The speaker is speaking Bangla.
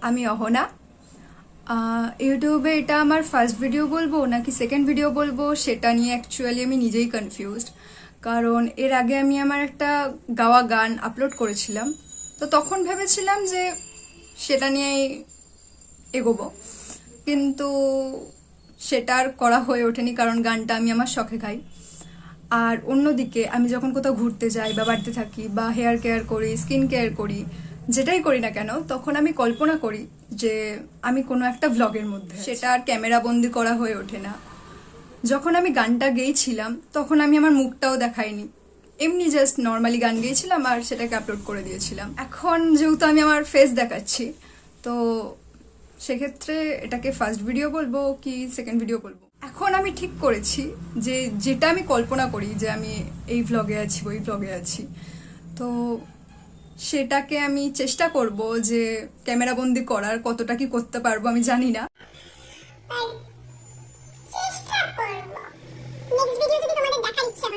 আমি অহনা। ইউটিউবে এটা আমার ফার্স্ট ভিডিও বলবো নাকি সেকেন্ড ভিডিও বলবো সেটা নিয়ে অ্যাকচুয়ালি আমি নিজেই কনফিউজড। কারণ এর আগে আমি আমার একটা গাওয়া গান আপলোড করেছিলাম, তো তখন ভেবেছিলাম যে সেটা নিয়েই এগোবো, কিন্তু সেটা আর করা হয়ে ওঠেনি কারণ গানটা আমি আমার শখে গাই। আর অন্যদিকে আমি যখন কোথাও ঘুরতে যাই বা বাড়িতে থাকি বা হেয়ার কেয়ার করি, স্কিন কেয়ার করি, যেটাই করি না কেন, তখন আমি কল্পনা করি যে আমি কোনো একটা ভ্লগের মধ্যে, সেটা আর ক্যামেরা বন্দি করা হয়ে ওঠে না। যখন আমি গানটা গেয়েছিলাম তখন আমি আমার মুখটাও দেখাইনি, এমনি জাস্ট নর্মালি গান গেয়েছিলাম আর সেটাকে আপলোড করে দিয়েছিলাম। এখন যেহেতু আমি আমার ফেস দেখাচ্ছি, তো সেক্ষেত্রে এটাকে ফার্স্ট ভিডিও বলবো কি সেকেন্ড ভিডিও বলবো। এখন আমি ঠিক করেছি যে যেটা আমি কল্পনা করি যে আমি এই ভ্লগে আছি ওই ভ্লগে আছি, তো সেটাকে আমি চেষ্টা করব যে ক্যামেরা বন্দি করার, কতটা কি করতে পারবো আমি জানি না। চেষ্টা করব নেক্সট ভিডিও যদি তোমাদের দেখার ইচ্ছা